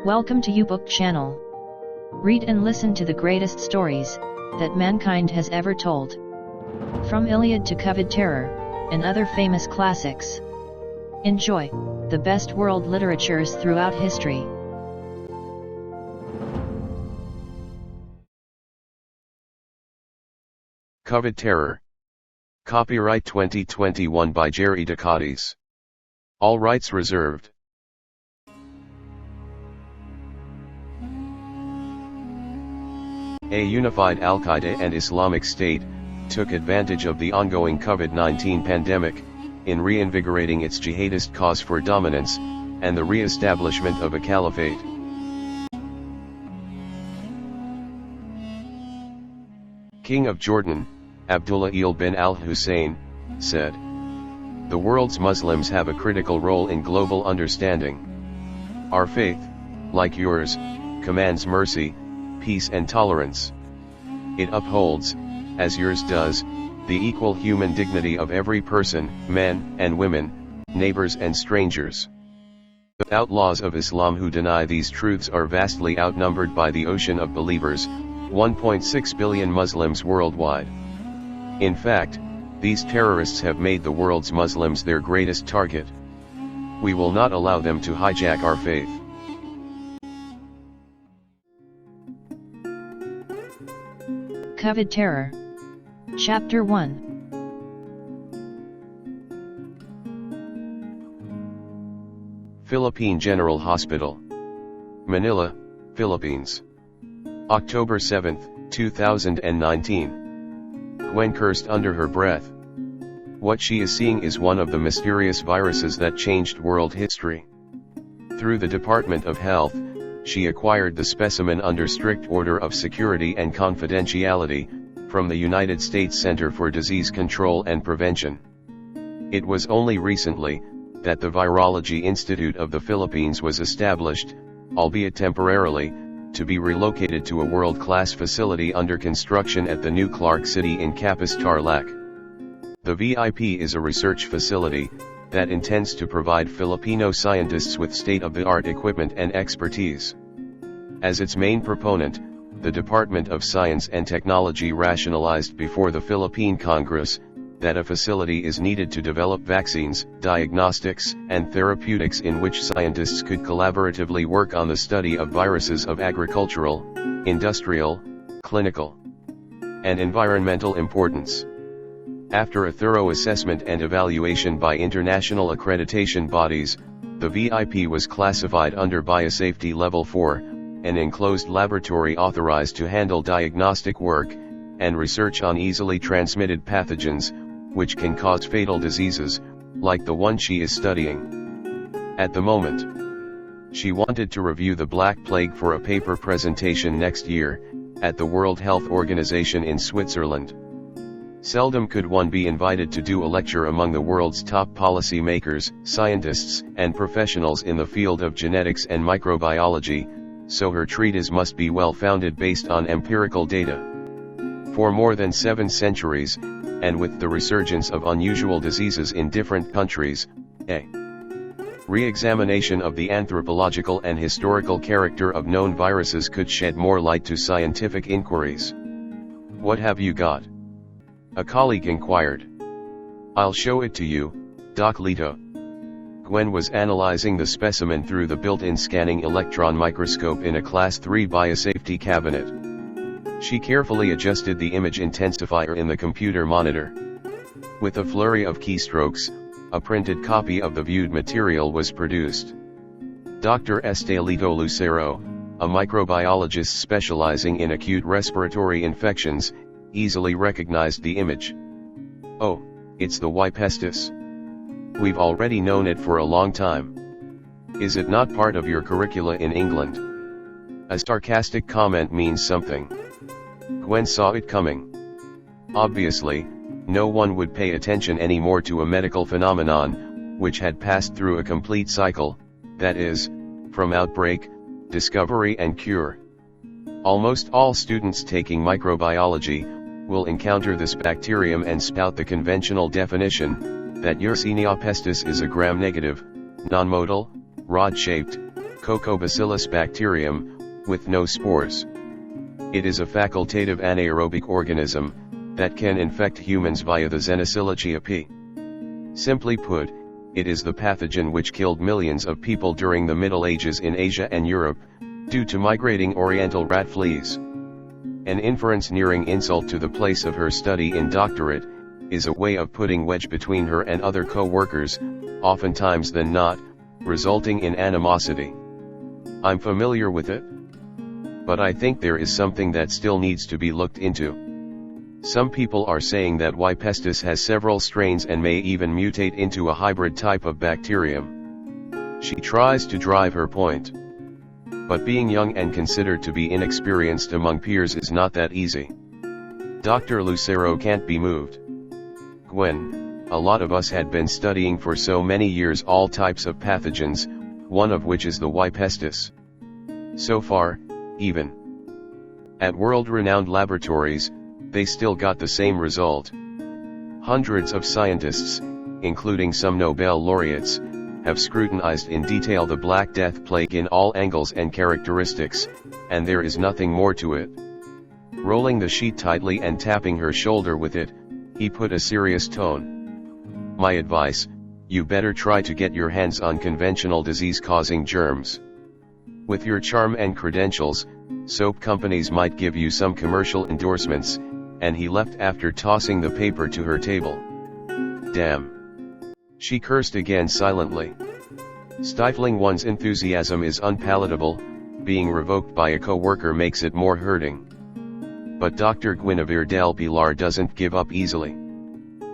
Welcome to uBook channel. Read and listen to the greatest stories that mankind has ever told. From Iliad to COVID terror, and other famous classics. Enjoy the best world literatures throughout history. COVID terror. Copyright 2021 by Gerry de Cadiz. All rights reserved. A unified Al-Qaeda and Islamic State took advantage of the ongoing COVID-19 pandemic in reinvigorating its jihadist cause for dominance and the re-establishment of a caliphate. King of Jordan, Abdullah bin al-Hussein, said, "The world's Muslims have a critical role in global understanding. Our faith, like yours, commands mercy, peace and tolerance. It upholds, as yours does, the equal human dignity of every person, men and women, neighbors and strangers. The outlaws of Islam who deny these truths are vastly outnumbered by the ocean of believers, 1.6 billion Muslims worldwide. In fact, these terrorists have made the world's Muslims their greatest target. We will not allow them to hijack our faith." COVID terror. Chapter 1. Philippine General Hospital, Manila, Philippines. October 7, 2019. Gwen cursed under her breath. What she is seeing is one of the mysterious viruses that changed world history. Through the Department of Health, she acquired the specimen under strict order of security and confidentiality, from the United States Center for Disease Control and Prevention. It was only recently that the Virology Institute of the Philippines was established, albeit temporarily, to be relocated to a world-class facility under construction at the new Clark City in Capiz, Tarlac. The VIP is a research facility that intends to provide Filipino scientists with state-of-the-art equipment and expertise. As its main proponent, the Department of Science and Technology rationalized before the Philippine Congress that a facility is needed to develop vaccines, diagnostics, and therapeutics in which scientists could collaboratively work on the study of viruses of agricultural, industrial, clinical, and environmental importance. After a thorough assessment and evaluation by international accreditation bodies, the VIP was classified under Biosafety Level 4, an enclosed laboratory authorized to handle diagnostic work and research on easily transmitted pathogens, which can cause fatal diseases, like the one she is studying. At the moment, she wanted to review the Black Plague for a paper presentation next year, at the World Health Organization in Switzerland. Seldom could one be invited to do a lecture among the world's top policy makers, scientists, and professionals in the field of genetics and microbiology, so her treatise must be well-founded based on empirical data. For more than 7 centuries, and with the resurgence of unusual diseases in different countries, a re-examination of the anthropological and historical character of known viruses could shed more light to scientific inquiries. "What have you got?" a colleague inquired. "I'll show it to you, Doc Lito." Gwen was analyzing the specimen through the built-in scanning electron microscope in a Class 3 biosafety cabinet. She carefully adjusted the image intensifier in the computer monitor. With a flurry of keystrokes, a printed copy of the viewed material was produced. Dr. Estelito Lucero, a microbiologist specializing in acute respiratory infections, easily recognized the image. "Oh, it's the Y. pestis. We've already known it for a long time. Is it not part of your curricula in England?" A sarcastic comment means something. Gwen saw it coming. Obviously, no one would pay attention anymore to a medical phenomenon, which had passed through a complete cycle, that is, from outbreak, discovery and cure. Almost all students taking microbiology will encounter this bacterium and spout the conventional definition that Yersinia pestis is a gram-negative, non-motile, rod-shaped, Cocobacillus bacterium, with no spores. It is a facultative anaerobic organism that can infect humans via the Xenococcus p. Simply put, it is the pathogen which killed millions of people during the Middle Ages in Asia and Europe, due to migrating oriental rat fleas. An inference nearing insult to the place of her study in doctorate, is a way of putting wedge between her and other co-workers, oftentimes than not, resulting in animosity. I'm familiar with it. But I think there is something that still needs to be looked into. Some people are saying that Y. pestis has several strains and may even mutate into a hybrid type of bacterium. She tries to drive her point. But being young and considered to be inexperienced among peers is not that easy. Dr. Lucero can't be moved. Gwen, a lot of us had been studying for so many years all types of pathogens, one of which is the Y. pestis. So far, even at world-renowned laboratories, they still got the same result. Hundreds of scientists, including some Nobel laureates, have scrutinized in detail the Black Death plague in all angles and characteristics, and there is nothing more to it. Rolling the sheet tightly and tapping her shoulder with it, he put a serious tone. My advice, you better try to get your hands on conventional disease-causing germs. With your charm and credentials, soap companies might give you some commercial endorsements, and he left after tossing the paper to her table. Damn. She cursed again silently. Stifling one's enthusiasm is unpalatable, being revoked by a co-worker makes it more hurting. But Dr. Guinevere del Pilar doesn't give up easily.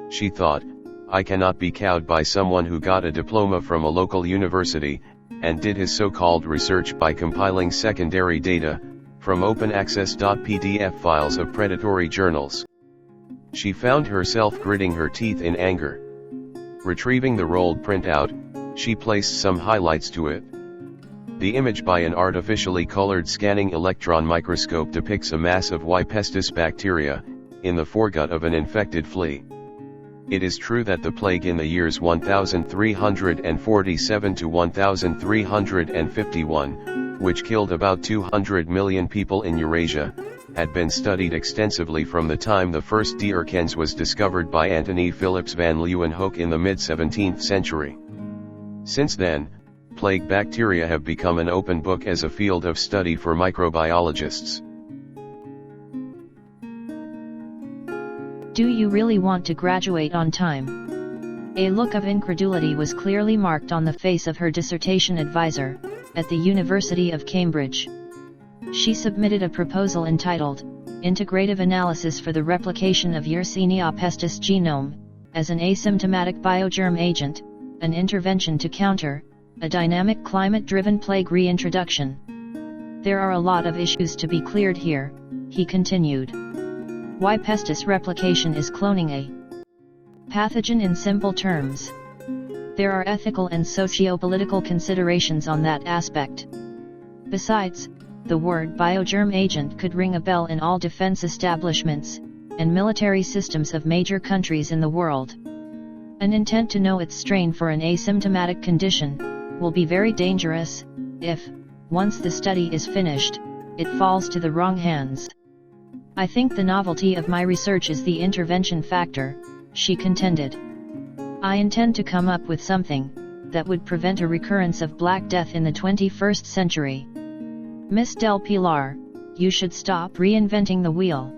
She thought, I cannot be cowed by someone who got a diploma from a local university, and did his so-called research by compiling secondary data, from open-access.pdf files of predatory journals. She found herself gritting her teeth in anger. Retrieving the rolled printout, she placed some highlights to it. The image by an artificially colored scanning electron microscope depicts a mass of Y. pestis bacteria, in the foregut of an infected flea. It is true that the plague in the years 1347 to 1351, which killed about 200 million people in Eurasia, had been studied extensively from the time the first Dierkens was discovered by Antony Philips van Leeuwenhoek in the mid-17th century. Since then, plague bacteria have become an open book as a field of study for microbiologists. Do you really want to graduate on time? A look of incredulity was clearly marked on the face of her dissertation advisor, at the University of Cambridge. She submitted a proposal entitled, Integrative Analysis for the Replication of Yersinia pestis Genome, as an Asymptomatic Biogerm Agent, an Intervention to Counter, a Dynamic Climate-Driven Plague Reintroduction. There are a lot of issues to be cleared here, he continued. Y. pestis replication is cloning a pathogen in simple terms. There are ethical and socio-political considerations on that aspect. Besides, the word biogerm agent could ring a bell in all defense establishments, and military systems of major countries in the world. An intent to know its strain for an asymptomatic condition, will be very dangerous, if, once the study is finished, it falls to the wrong hands. I think the novelty of my research is the intervention factor, she contended. I intend to come up with something that would prevent a recurrence of Black Death in the 21st century. Miss Del Pilar, you should stop reinventing the wheel.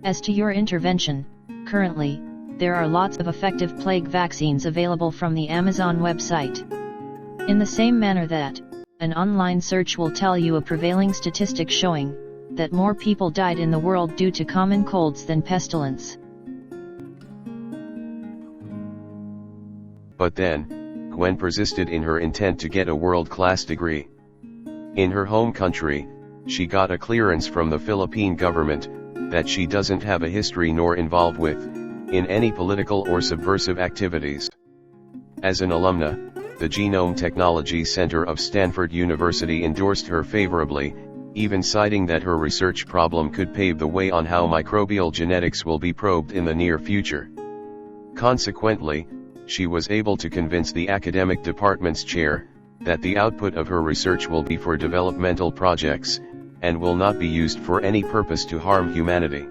As to your intervention, currently, there are lots of effective plague vaccines available from the Amazon website. In the same manner that an online search will tell you a prevailing statistic showing that more people died in the world due to common colds than pestilence. But then, Gwen persisted in her intent to get a world-class degree. In her home country, she got a clearance from the Philippine government, that she doesn't have a history nor involved with, in any political or subversive activities. As an alumna, the Genome Technology Center of Stanford University endorsed her favorably, even citing that her research problem could pave the way on how microbial genetics will be probed in the near future. Consequently, she was able to convince the academic department's chair, that the output of her research will be for developmental projects, and will not be used for any purpose to harm humanity.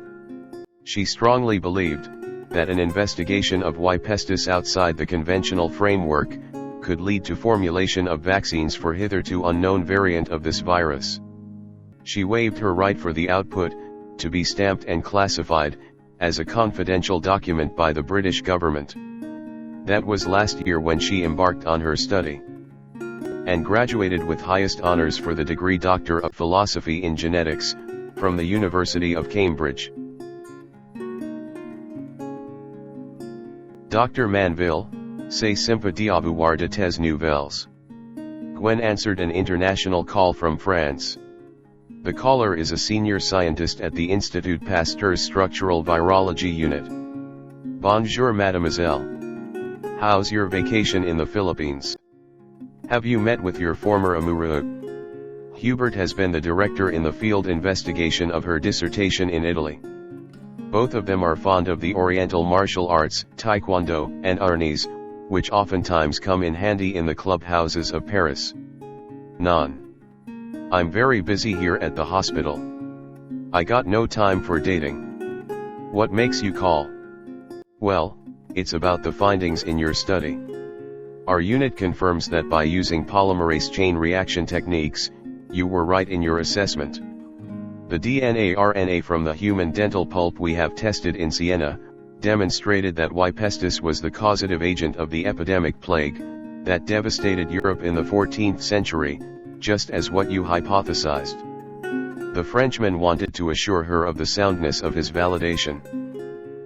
She strongly believed that an investigation of Y. pestis outside the conventional framework could lead to formulation of vaccines for hitherto unknown variant of this virus. She waived her right for the output to be stamped and classified as a confidential document by the British government. That was last year when she embarked on her study and graduated with highest honors for the degree Doctor of Philosophy in Genetics from the University of Cambridge. Dr. Manville, c'est sympa d'avoir de tes nouvelles. Gwen answered an international call from France. The caller is a senior scientist at the Institut Pasteur's Structural Virology Unit. Bonjour mademoiselle. How's your vacation in the Philippines? Have you met with your former amoureux? Hubert has been the director in the field investigation of her dissertation in Italy. Both of them are fond of the Oriental martial arts, Taekwondo, and Arnis, which oftentimes come in handy in the clubhouses of Paris. Non. I'm very busy here at the hospital. I got no time for dating. What makes you call? Well, it's about the findings in your study. Our unit confirms that by using polymerase chain reaction techniques, you were right in your assessment. The DNA-RNA from the human dental pulp we have tested in Siena demonstrated that Y. pestis was the causative agent of the epidemic plague that devastated Europe in the 14th century, just as what you hypothesized. The Frenchman wanted to assure her of the soundness of his validation.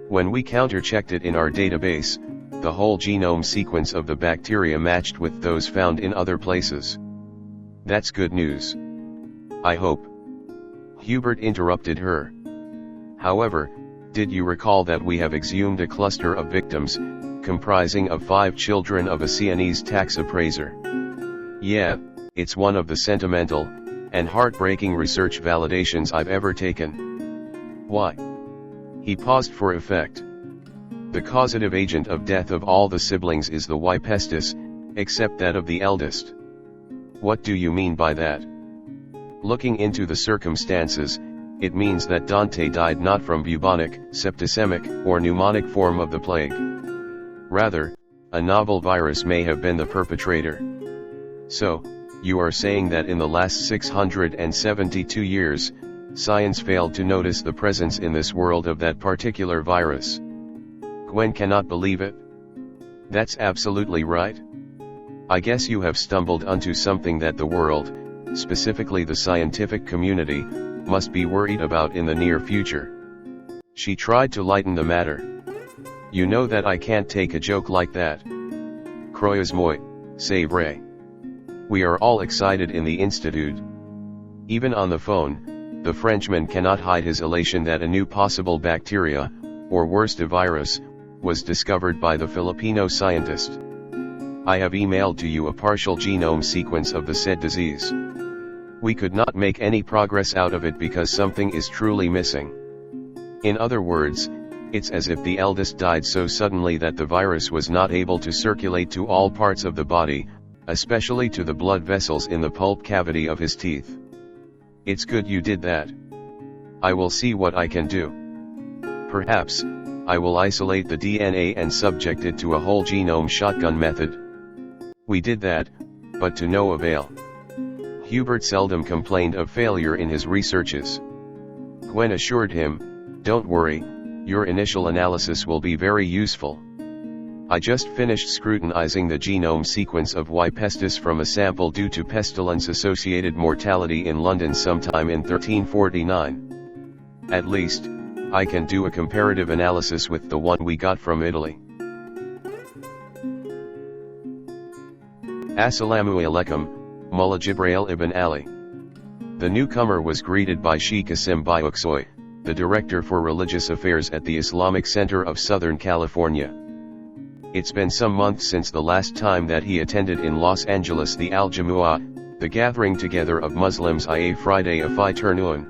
When we counter-checked it in our database, the whole genome sequence of the bacteria matched with those found in other places. That's good news. I hope. Hubert interrupted her. However, did you recall that we have exhumed a cluster of victims, comprising of 5 children of a Sienese tax appraiser? Yeah, it's one of the sentimental and heartbreaking research validations I've ever taken. Why? He paused for effect. The causative agent of death of all the siblings is the Y. pestis, except that of the eldest. What do you mean by that? Looking into the circumstances, it means that Dante died not from bubonic, septicemic, or pneumonic form of the plague. Rather, a novel virus may have been the perpetrator. So, you are saying that in the last 672 years, science failed to notice the presence in this world of that particular virus. Gwen cannot believe it. That's absolutely right. I guess you have stumbled onto something that the world, specifically the scientific community, must be worried about in the near future. She tried to lighten the matter. You know that I can't take a joke like that. Croyez-moi, c'est vrai. We are all excited in the Institute. Even on the phone, the Frenchman cannot hide his elation that a new possible bacteria, or worst a virus, was discovered by the Filipino scientist. I have emailed to you a partial genome sequence of the said disease. We could not make any progress out of it because something is truly missing. In other words, it's as if the eldest died so suddenly that the virus was not able to circulate to all parts of the body, especially to the blood vessels in the pulp cavity of his teeth. It's good you did that. I will see what I can do. Perhaps, I will isolate the DNA and subject it to a whole genome shotgun method. We did that, but to no avail. Hubert seldom complained of failure in his researches. Gwen assured him, don't worry, your initial analysis will be very useful. I just finished scrutinizing the genome sequence of Y. pestis from a sample due to pestilence-associated mortality in London sometime in 1349. At least, I can do a comparative analysis with the one we got from Italy. Assalamu alaikum, Mullah Jibrail ibn Ali. The newcomer was greeted by Sheikh Asim Biouksoy, the director for religious affairs at the Islamic Center of Southern California. It's been some months since the last time that he attended in Los Angeles the Al-Jumu'ah, the gathering together of Muslims a Friday afternoon.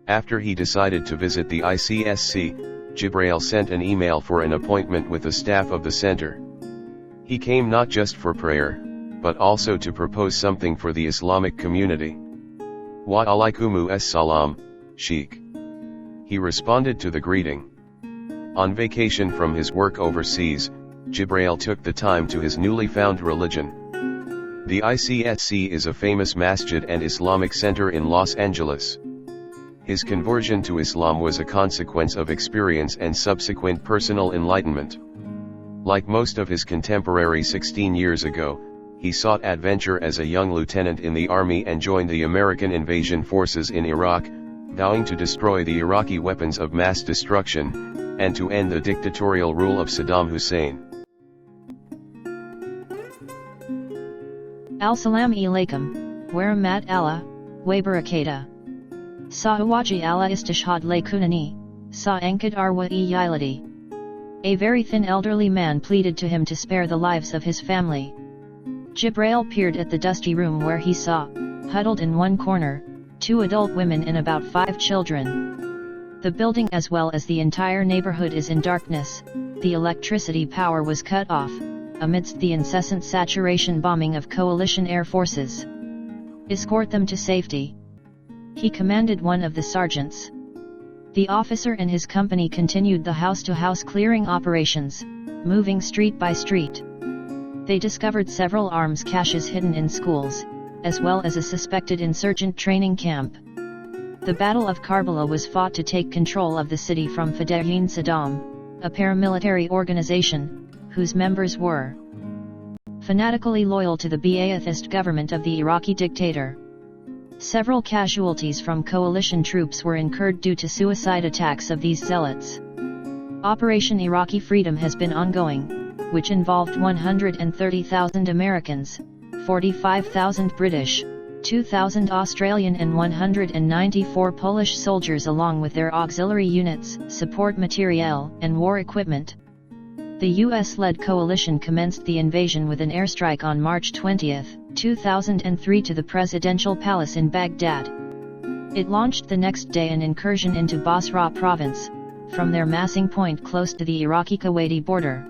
After he decided to visit the ICSC, Jibrail sent an email for an appointment with the staff of the center. He came not just for prayer, but also to propose something for the Islamic community. Wa alaikumus salam, Sheikh. He responded to the greeting. On vacation from his work overseas, Jibrail took the time to his newly found religion. The ICSC is a famous masjid and Islamic center in Los Angeles. His conversion to Islam was a consequence of experience and subsequent personal enlightenment. Like most of his contemporaries 16 years ago, he sought adventure as a young lieutenant in the army and joined the American invasion forces in Iraq, vowing to destroy the Iraqi weapons of mass destruction, and to end the dictatorial rule of Saddam Hussein. Al-Salam Alaikum, Waramat Allah, wa barakatuh. Sa'awaji Allah istishhad lakunani, sa'ankad arwa yiladi. A very thin elderly man pleaded to him to spare the lives of his family. Jibrail peered at the dusty room where he saw, huddled in one corner, 2 adult women and about 5 children. The building as well as the entire neighborhood is in darkness, the electricity power was cut off, amidst the incessant saturation bombing of coalition air forces. Escort them to safety, he commanded one of the sergeants. The officer and his company continued the house-to-house clearing operations, moving street by street. They discovered several arms caches hidden in schools, as well as a suspected insurgent training camp. The Battle of Karbala was fought to take control of the city from Fedayeen Saddam, a paramilitary organization, whose members were fanatically loyal to the Ba'athist government of the Iraqi dictator. Several casualties from coalition troops were incurred due to suicide attacks of these zealots. Operation Iraqi Freedom has been ongoing, which involved 130,000 Americans, 45,000 British, 2,000 Australian and 194 Polish soldiers along with their auxiliary units, support materiel, and war equipment. The US-led coalition commenced the invasion with an airstrike on March 20, 2003 to the presidential palace in Baghdad. It launched the next day an incursion into Basra province, from their massing point close to the Iraqi-Kuwaiti border.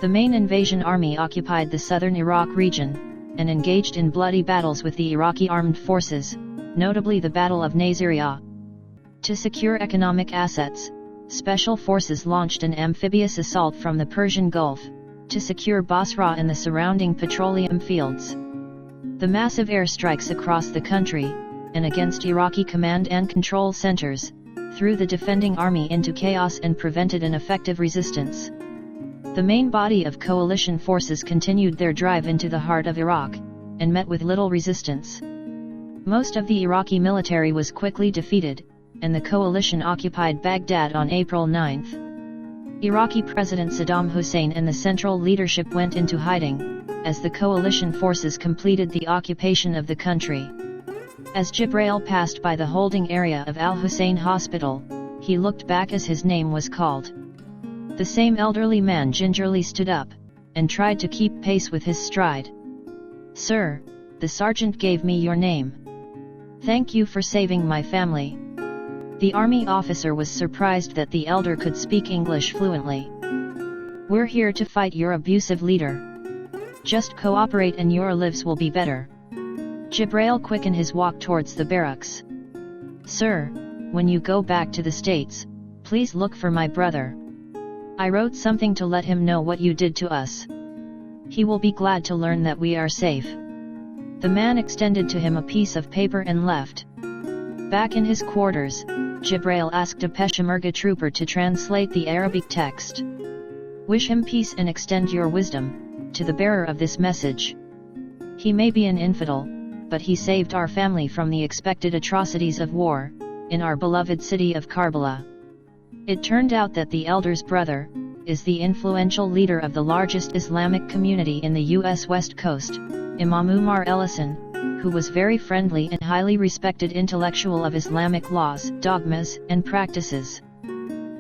The main invasion army occupied the southern Iraq region, and engaged in bloody battles with the Iraqi armed forces, notably the Battle of Nasiriyah. To secure economic assets, special forces launched an amphibious assault from the Persian Gulf, to secure Basra and the surrounding petroleum fields. The massive airstrikes across the country, and against Iraqi command and control centers, threw the defending army into chaos and prevented an effective resistance. The main body of coalition forces continued their drive into the heart of Iraq, and met with little resistance. Most of the Iraqi military was quickly defeated, and the coalition occupied Baghdad on April 9. Iraqi President Saddam Hussein and the central leadership went into hiding, as the coalition forces completed the occupation of the country. As Jibrail passed by the holding area of Al-Hussein Hospital, he looked back as his name was called. The same elderly man gingerly stood up, and tried to keep pace with his stride. "Sir, the sergeant gave me your name. Thank you for saving my family." The army officer was surprised that the elder could speak English fluently. "We're here to fight your abusive leader. Just cooperate and your lives will be better." Jibrail quickened his walk towards the barracks. "Sir, when you go back to the States, please look for my brother. I wrote something to let him know what you did to us. He will be glad to learn that we are safe." The man extended to him a piece of paper and left. Back in his quarters, Jibrail asked a Peshmerga trooper to translate the Arabic text. "Wish him peace and extend your wisdom to the bearer of this message. He may be an infidel, but he saved our family from the expected atrocities of war, in our beloved city of Karbala." It turned out that the elder's brother is the influential leader of the largest Islamic community in the U.S. West Coast, Imam Umar Ellison, who was very friendly and highly respected intellectual of Islamic laws, dogmas, and practices.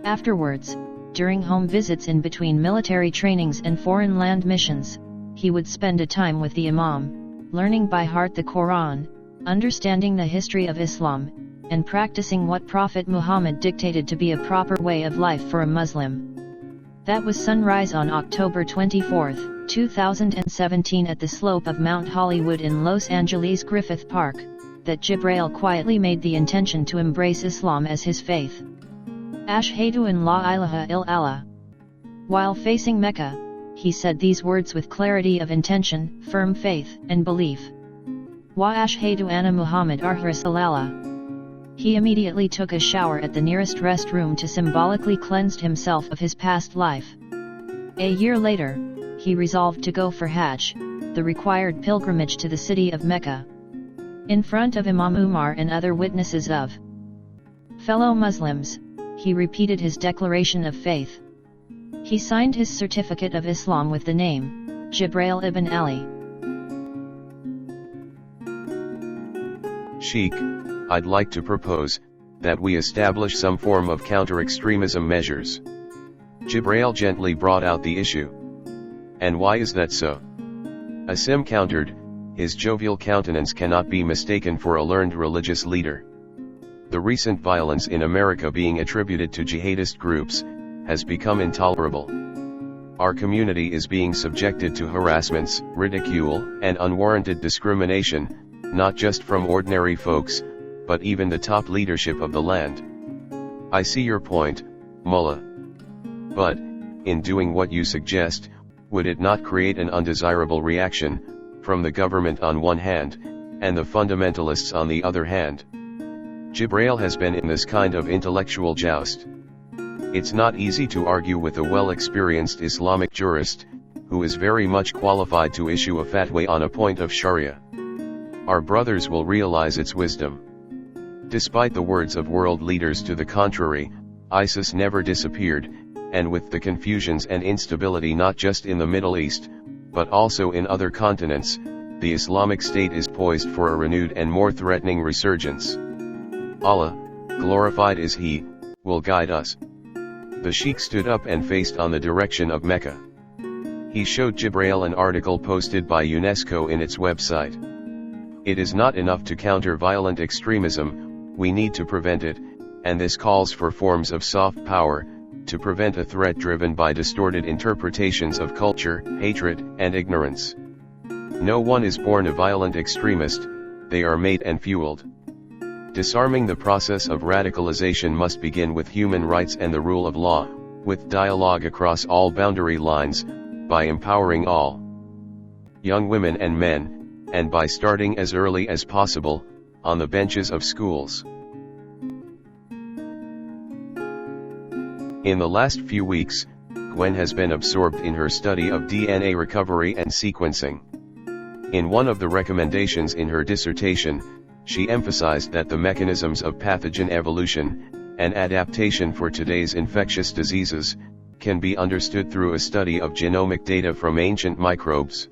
Afterwards, during home visits in between military trainings and foreign land missions, he would spend a time with the Imam, learning by heart the Quran, understanding the history of Islam, and practicing what Prophet Muhammad dictated to be a proper way of life for a Muslim. That was sunrise on October 24, 2017 at the slope of Mount Hollywood in Los Angeles Griffith Park, that Jibreel quietly made the intention to embrace Islam as his faith. Ashhadu an la ilaha illallah. While facing Mecca, he said these words with clarity of intention, firm faith and belief. Wa ashhadu anna Muhammad Rasulullah. He immediately took a shower at the nearest restroom to symbolically cleanse himself of his past life. A year later, he resolved to go for Hajj, the required pilgrimage to the city of Mecca. In front of Imam Umar and other witnesses of fellow Muslims, he repeated his declaration of faith. He signed his certificate of Islam with the name, Jibreel ibn Ali. Sheikh, I'd like to propose that we establish some form of counter-extremism measures. Jibreel gently brought out the issue. And why is that so? Asim countered, his jovial countenance cannot be mistaken for a learned religious leader. The recent violence in America being attributed to jihadist groups has become intolerable. Our community is being subjected to harassments, ridicule, and unwarranted discrimination, not just from ordinary folks, but even the top leadership of the land. I see your point, Mullah. But, in doing what you suggest, would it not create an undesirable reaction, from the government on one hand, and the fundamentalists on the other hand? Jibreel has been in this kind of intellectual joust. It's not easy to argue with a well-experienced Islamic jurist, who is very much qualified to issue a fatwa on a point of Sharia. Our brothers will realize its wisdom. Despite the words of world leaders to the contrary, ISIS never disappeared, and with the confusions and instability not just in the Middle East, but also in other continents, the Islamic State is poised for a renewed and more threatening resurgence. Allah, glorified is He, will guide us. The Sheikh stood up and faced on the direction of Mecca. He showed Jibreel an article posted by UNESCO in its website. It is not enough to counter violent extremism, we need to prevent it, and this calls for forms of soft power, to prevent a threat driven by distorted interpretations of culture, hatred, and ignorance. No one is born a violent extremist, they are made and fueled. Disarming the process of radicalization must begin with human rights and the rule of law, with dialogue across all boundary lines, by empowering all young women and men, and by starting as early as possible, on the benches of schools. In the last few weeks, Gwen has been absorbed in her study of DNA recovery and sequencing. In one of the recommendations in her dissertation, she emphasized that the mechanisms of pathogen evolution and adaptation for today's infectious diseases can be understood through a study of genomic data from ancient microbes.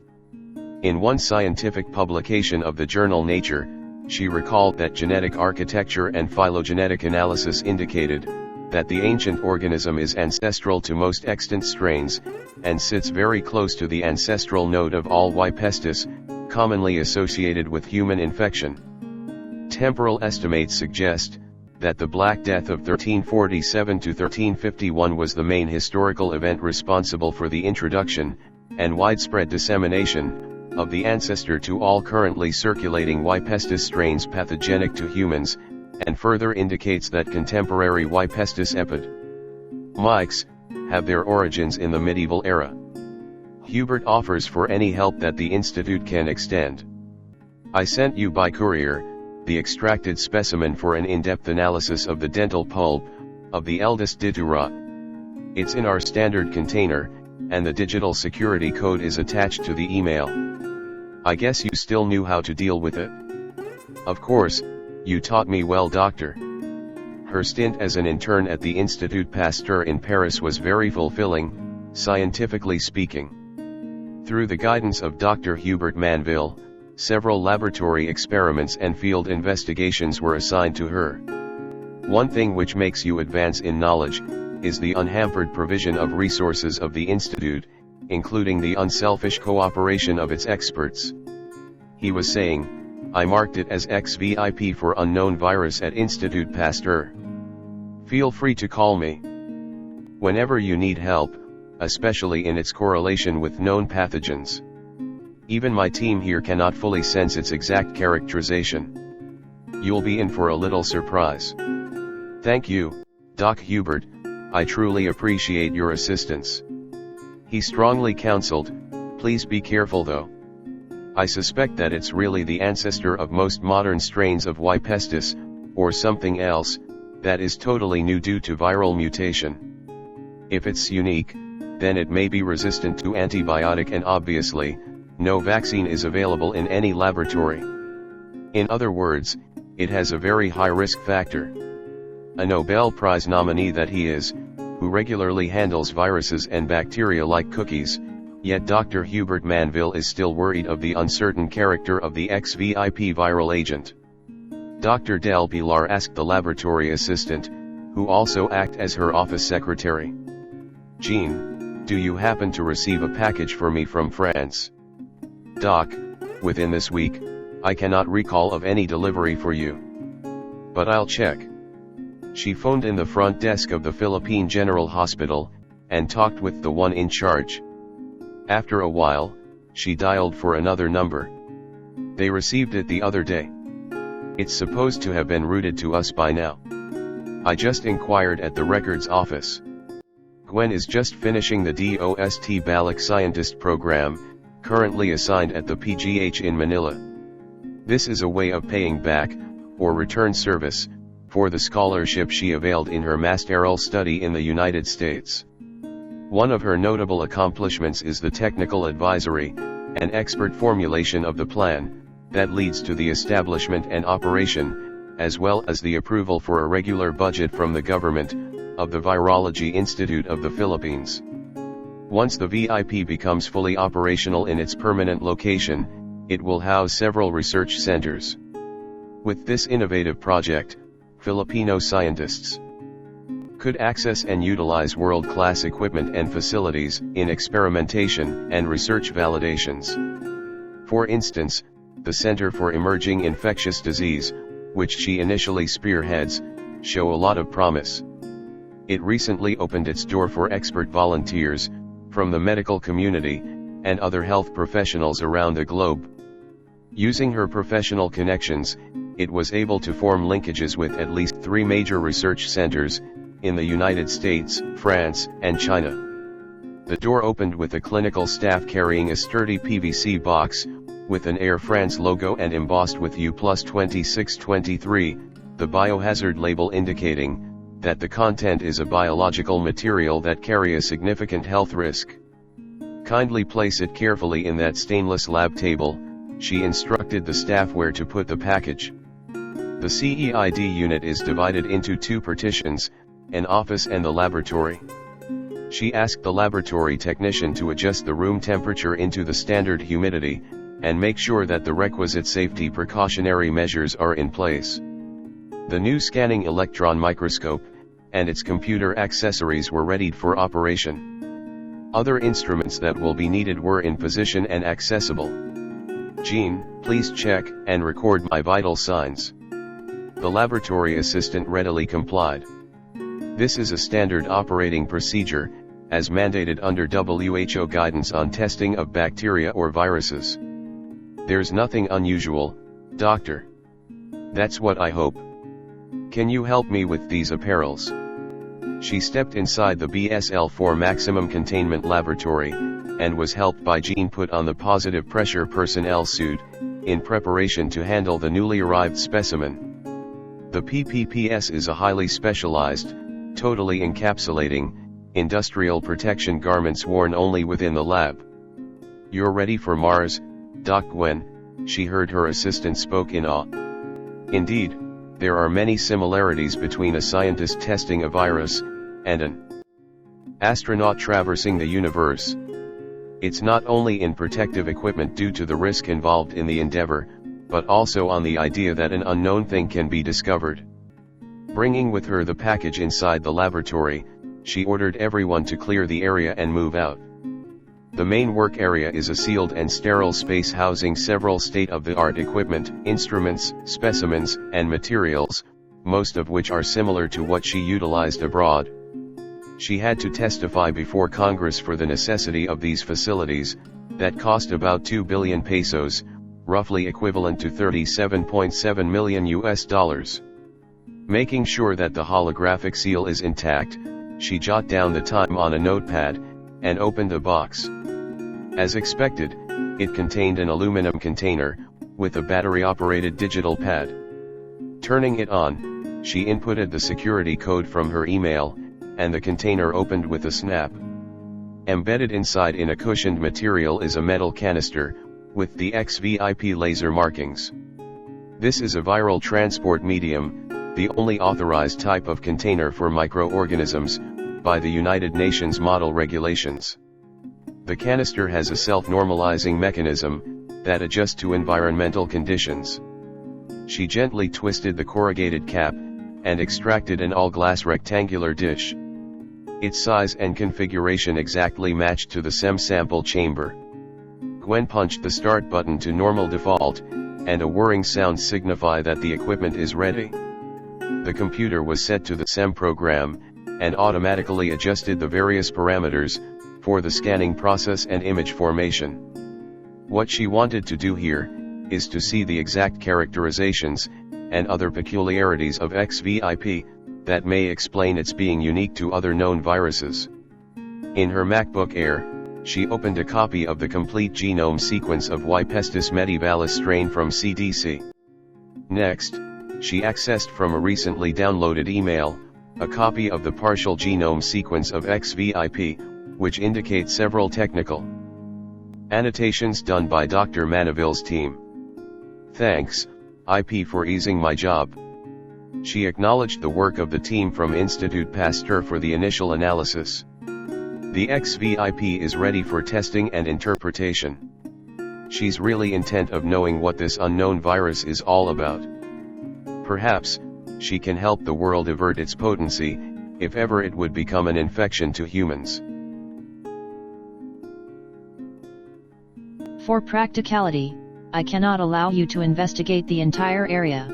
In one scientific publication of the journal Nature, she recalled that genetic architecture and phylogenetic analysis indicated that the ancient organism is ancestral to most extant strains, and sits very close to the ancestral node of all Y. pestis, commonly associated with human infection. Temporal estimates suggest that the Black Death of 1347 to 1351 was the main historical event responsible for the introduction, and widespread dissemination, of the ancestor to all currently circulating Y. pestis strains pathogenic to humans, and further indicates that contemporary Y. pestis epidemics have their origins in the medieval era. Hubert offers for any help that the Institute can extend. I sent you by courier the extracted specimen for an in-depth analysis of the dental pulp of the eldest Datura. It's in our standard container, and the digital security code is attached to the email. I guess you still knew how to deal with it. Of course, you taught me well, doctor. Her stint as an intern at the Institut Pasteur in Paris was very fulfilling, scientifically speaking. Through the guidance of Dr. Hubert Manville, several laboratory experiments and field investigations were assigned to her. One thing which makes you advance in knowledge is the unhampered provision of resources of the Institute, including the unselfish cooperation of its experts. He was saying, I marked it as XVIP for unknown virus at Institut Pasteur. Feel free to call me. Whenever you need help, especially in its correlation with known pathogens. Even my team here cannot fully sense its exact characterization. You'll be in for a little surprise. Thank you, Doc Hubert, I truly appreciate your assistance. He strongly counseled, please be careful though. I suspect that it's really the ancestor of most modern strains of Y. pestis, or something else, that is totally new due to viral mutation. If it's unique, then it may be resistant to antibiotic, and obviously, no vaccine is available in any laboratory. In other words, it has a very high risk factor. A Nobel Prize nominee that he is, who regularly handles viruses and bacteria like cookies, yet Dr. Hubert Manville is still worried of the uncertain character of the ex-VIP viral agent. Dr. Del Pilar asked the laboratory assistant, who also acted as her office secretary. Jean, do you happen to receive a package for me from France? Doc, within this week, I cannot recall of any delivery for you. But I'll check. She phoned in the front desk of the Philippine General Hospital, and talked with the one in charge. After a while, she dialed for another number. They received it the other day. It's supposed to have been routed to us by now. I just inquired at the records office. Gwen is just finishing the DOST Balic Scientist program, currently assigned at the PGH in Manila. This is a way of paying back, or return service, for the scholarship she availed in her masteral study in the United States. One of her notable accomplishments is the technical advisory, and expert formulation of the plan, that leads to the establishment and operation, as well as the approval for a regular budget from the government, of the Virology Institute of the Philippines. Once the VIP becomes fully operational in its permanent location, it will house several research centers. With this innovative project, Filipino scientists could access and utilize world-class equipment and facilities in experimentation and research validations. For instance, the Center for Emerging Infectious Disease, which she initially spearheads, show a lot of promise. It recently opened its door for expert volunteers, from the medical community, and other health professionals around the globe. Using her professional connections, it was able to form linkages with at least 3 major research centers, in the United States, France, and China. The door opened with a clinical staff carrying a sturdy PVC box, with an Air France logo and embossed with U+2623, the biohazard label indicating that the content is a biological material that carry a significant health risk. Kindly place it carefully in that stainless lab table, she instructed the staff where to put the package. The CEID unit is divided into 2 partitions, an office and the laboratory. She asked the laboratory technician to adjust the room temperature into the standard humidity, and make sure that the requisite safety precautionary measures are in place. The new scanning electron microscope, and its computer accessories were readied for operation. Other instruments that will be needed were in position and accessible. Jean, please check and record my vital signs. The laboratory assistant readily complied. This is a standard operating procedure, as mandated under WHO guidance on testing of bacteria or viruses. There's nothing unusual, doctor. That's what I hope. Can you help me with these apparels? She stepped inside the BSL-4 maximum containment laboratory, and was helped by Jean put on the positive pressure personnel suit, in preparation to handle the newly arrived specimen. The PPPS is a highly specialized, totally encapsulating, industrial protection garments worn only within the lab. You're ready for Mars, Doc Gwen, she heard her assistant spoke in awe. Indeed, there are many similarities between a scientist testing a virus, and an astronaut traversing the universe. It's not only in protective equipment due to the risk involved in the endeavor, but also on the idea that an unknown thing can be discovered. Bringing with her the package inside the laboratory, she ordered everyone to clear the area and move out. The main work area is a sealed and sterile space housing several state-of-the-art equipment, instruments, specimens, and materials, most of which are similar to what she utilized abroad. She had to testify before Congress for the necessity of these facilities, that cost about 2 billion pesos, roughly equivalent to $37.7 million US. Making sure that the holographic seal is intact, she jotted down the time on a notepad, and opened the box. As expected, it contained an aluminum container, with a battery-operated digital pad. Turning it on, she inputted the security code from her email, and the container opened with a snap. Embedded inside in a cushioned material is a metal canister, with the XVIP laser markings. This is a viral transport medium, the only authorized type of container for microorganisms, by the United Nations Model Regulations. The canister has a self-normalizing mechanism, that adjusts to environmental conditions. She gently twisted the corrugated cap, and extracted an all-glass rectangular dish. Its size and configuration exactly matched to the SEM sample chamber. Gwen punched the start button to normal default, and a whirring sound signified that the equipment is ready. The computer was set to the SEM program, and automatically adjusted the various parameters, for the scanning process and image formation. What she wanted to do here, is to see the exact characterizations, and other peculiarities of XVIP, that may explain its being unique to other known viruses. In her MacBook Air, she opened a copy of the complete genome sequence of Y. pestis medievalis strain from CDC. Next, she accessed from a recently downloaded email, a copy of the partial genome sequence of XVIP, which indicates several technical annotations done by Dr. Manaville's team. Thanks, IP, for easing my job. She acknowledged the work of the team from Institut Pasteur for the initial analysis. The XVIP is ready for testing and interpretation. She's really intent of knowing what this unknown virus is all about. Perhaps, she can help the world avert its potency, if ever it would become an infection to humans. For practicality, I cannot allow you to investigate the entire area.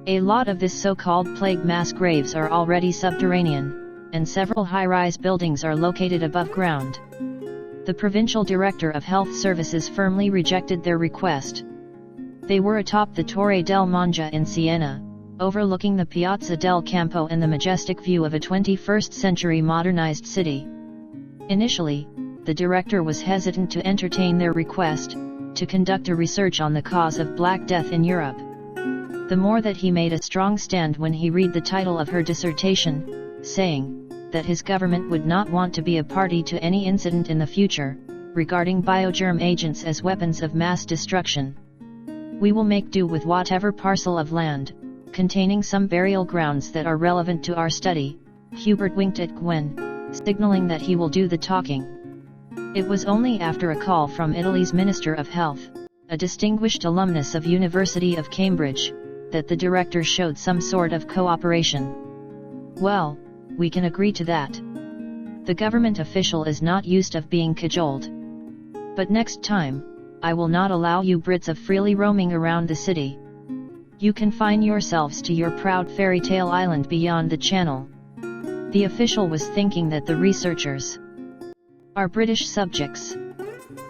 A lot of this so-called plague mass graves are already subterranean, and several high-rise buildings are located above ground. The Provincial Director of Health Services firmly rejected their request. They were atop the Torre del Monja in Siena, overlooking the Piazza del Campo and the majestic view of a 21st-century modernized city. Initially, the director was hesitant to entertain their request, to conduct a research on the cause of Black Death in Europe. The more that he made a strong stand when he read the title of her dissertation, saying that his government would not want to be a party to any incident in the future, regarding biogerm agents as weapons of mass destruction. We will make do with whatever parcel of land, containing some burial grounds that are relevant to our study. Hubert winked at Gwen, signaling that he will do the talking. It was only after a call from Italy's Minister of Health, a distinguished alumnus of University of Cambridge, that the director showed some sort of cooperation. Well, we can agree to that. The government official is not used of being cajoled. But next time, I will not allow you Brits of freely roaming around the city. You confine yourselves to your proud fairy tale island beyond the channel. The official was thinking that the researchers are British subjects.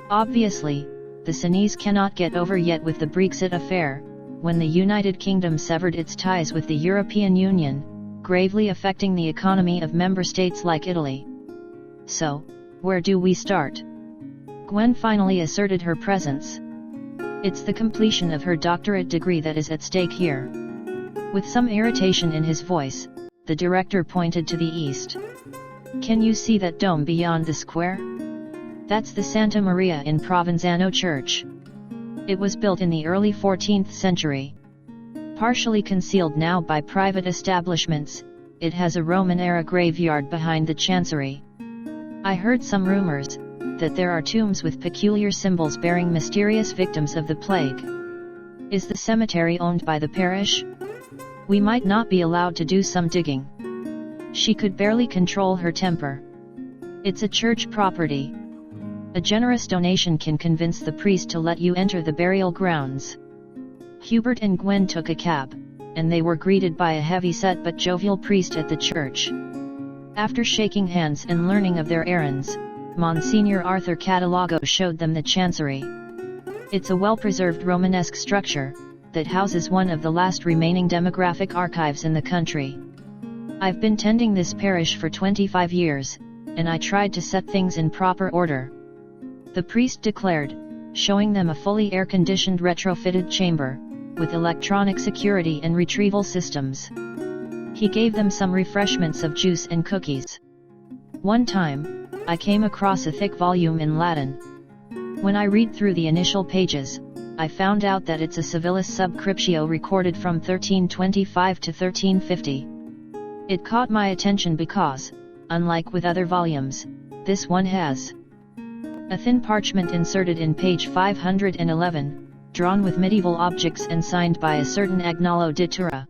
Obviously, the Sinese cannot get over yet with the Brexit affair, when the United Kingdom severed its ties with the European Union, gravely affecting the economy of member states like Italy. So, where do we start? Gwen finally asserted her presence. It's the completion of her doctorate degree that is at stake here. With some irritation in his voice, the director pointed to the east. Can you see that dome beyond the square? That's the Santa Maria in Provenzano Church. It was built in the early 14th century. Partially concealed now by private establishments, it has a Roman-era graveyard behind the chancery. I heard some rumors that there are tombs with peculiar symbols bearing mysterious victims of the plague. Is the cemetery owned by the parish? We might not be allowed to do some digging. She could barely control her temper. It's a church property. A generous donation can convince the priest to let you enter the burial grounds. Hubert and Gwen took a cab, and they were greeted by a heavy-set but jovial priest at the church. After shaking hands and learning of their errands, Monsignor Arthur Catalogo showed them the chancery. It's a well-preserved Romanesque structure that houses one of the last remaining demographic archives in the country. I've been tending this parish for 25 years, and I tried to set things in proper order. The priest declared, showing them a fully air-conditioned retrofitted chamber, with electronic security and retrieval systems. He gave them some refreshments of juice and cookies. One time, I came across a thick volume in Latin. When I read through the initial pages, I found out that it's a civilis subscriptio recorded from 1325 to 1350. It caught my attention because, unlike with other volumes, this one has a thin parchment inserted in page 511, drawn with medieval objects and signed by a certain Agnolo di Tura.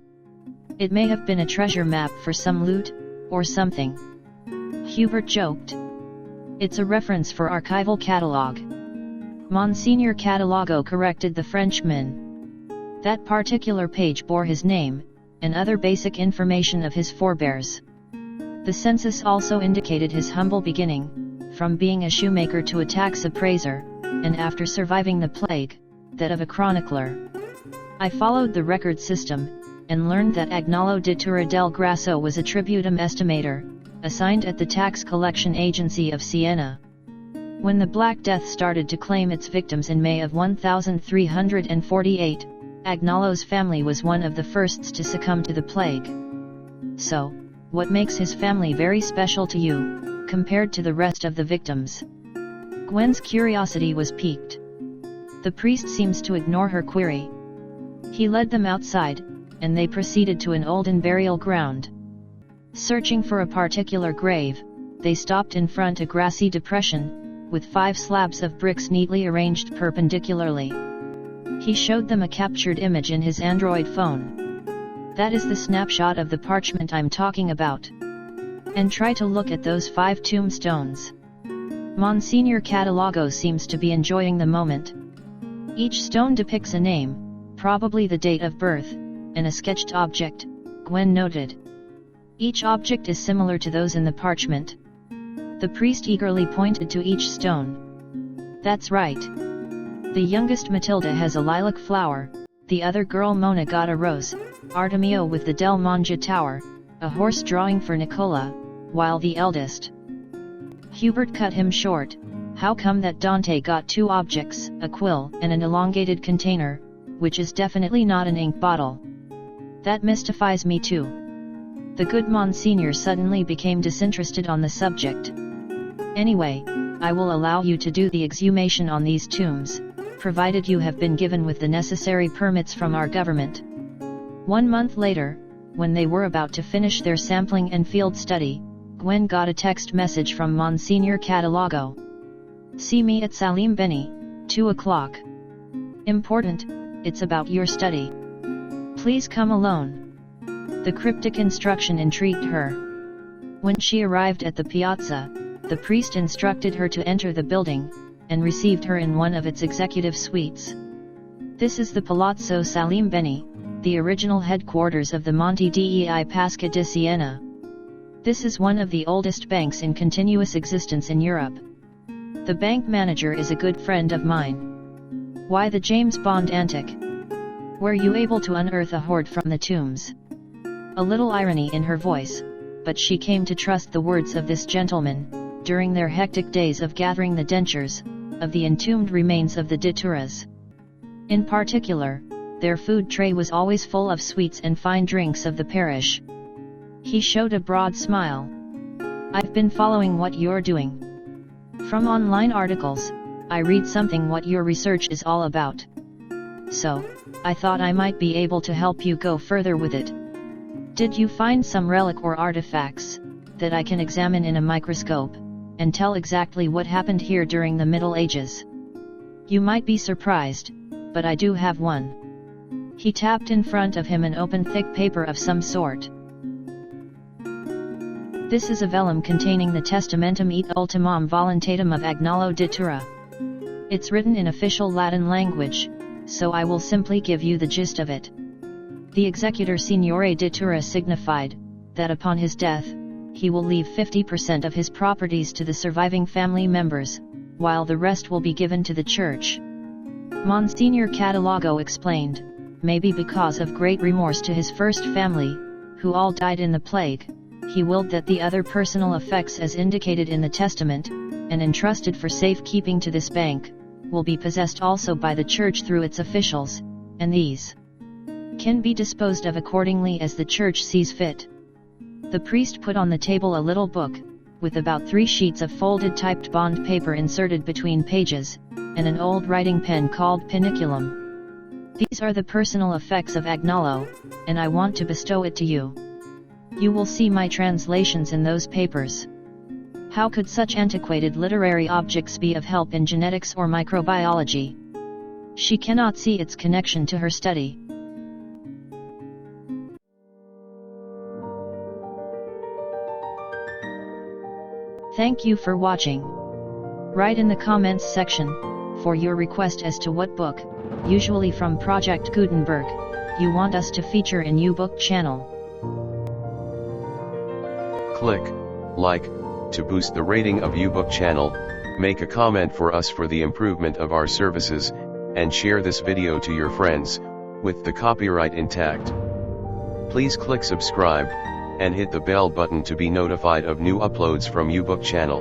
It may have been a treasure map for some loot, or something. Hubert joked. It's a reference for archival catalogue. Monsignor Catalogo corrected the Frenchman. That particular page bore his name, and other basic information of his forebears. The census also indicated his humble beginning, from being a shoemaker to a tax appraiser, and after surviving the plague, that of a chronicler. I followed the record system, and learned that Agnolo di Tura del Grasso was a tributum estimator, assigned at the tax collection agency of Siena. When the Black Death started to claim its victims in May of 1348, Agnolo's family was one of the firsts to succumb to the plague. So, what makes his family very special to you, compared to the rest of the victims? Gwen's curiosity was piqued. The priest seems to ignore her query. He led them outside, and they proceeded to an olden burial ground. Searching for a particular grave, they stopped in front a grassy depression, with 5 slabs of bricks neatly arranged perpendicularly. He showed them a captured image in his Android phone. That is the snapshot of the parchment I'm talking about. And try to look at those 5 tombstones. Monsignor Catalogo seems to be enjoying the moment. Each stone depicts a name, probably the date of birth, and a sketched object, Gwen noted. Each object is similar to those in the parchment. The priest eagerly pointed to each stone. That's right. The youngest Matilda has a lilac flower, the other girl Mona got a rose, Artemio with the Del Monja Tower, a horse drawing for Nicola, while the eldest. Hubert cut him short. How come that Dante got 2 objects, a quill and an elongated container, which is definitely not an ink bottle? That mystifies me too. The good Monsignor suddenly became disinterested on the subject. Anyway, I will allow you to do the exhumation on these tombs, provided you have been given with the necessary permits from our government. 1 month later, when they were about to finish their sampling and field study, Gwen got a text message from Monsignor Catalogo. See me at Salim Beni, 2 o'clock. Important, it's about your study. Please come alone. The cryptic instruction intrigued her. When she arrived at the piazza, the priest instructed her to enter the building, and received her in one of its executive suites. This is the Palazzo Salim Beni, the original headquarters of the Monte dei Paschi di Siena. This is one of the oldest banks in continuous existence in Europe. The bank manager is a good friend of mine. Why the James Bond antic? Were you able to unearth a hoard from the tombs? A little irony in her voice, but she came to trust the words of this gentleman, during their hectic days of gathering the dentures, of the entombed remains of the di Turas. In particular, their food tray was always full of sweets and fine drinks of the parish. He showed a broad smile. I've been following what you're doing. From online articles, I read something what your research is all about. So, I thought I might be able to help you go further with it. Did you find some relic or artifacts, that I can examine in a microscope, and tell exactly what happened here during the Middle Ages? You might be surprised, but I do have one. He tapped in front of him an open thick paper of some sort. This is a vellum containing the Testamentum et Ultimum Voluntatem of Agnolo di Tura. It's written in official Latin language, so I will simply give you the gist of it. The executor Signore di Tura signified, that upon his death, he will leave 50% of his properties to the surviving family members, while the rest will be given to the church. Monsignor Catalogo explained, maybe because of great remorse to his first family, who all died in the plague, he willed that the other personal effects as indicated in the testament, and entrusted for safekeeping to this bank, will be possessed also by the church through its officials, and these can be disposed of accordingly as the church sees fit. The priest put on the table a little book, with about 3 sheets of folded typed bond paper inserted between pages, and an old writing pen called peniculum. These are the personal effects of Agnolo, and I want to bestow it to you. You will see my translations in those papers. How could such antiquated literary objects be of help in genetics or microbiology? She cannot see its connection to her study. Thank you for watching. Write in the comments section, for your request as to what book, usually from Project Gutenberg, you want us to feature in U-Book channel. Click like to boost the rating of U-Book channel, make a comment for us for the improvement of our services, and share this video to your friends, with the copyright intact. Please click subscribe, and hit the bell button to be notified of new uploads from U-Book channel.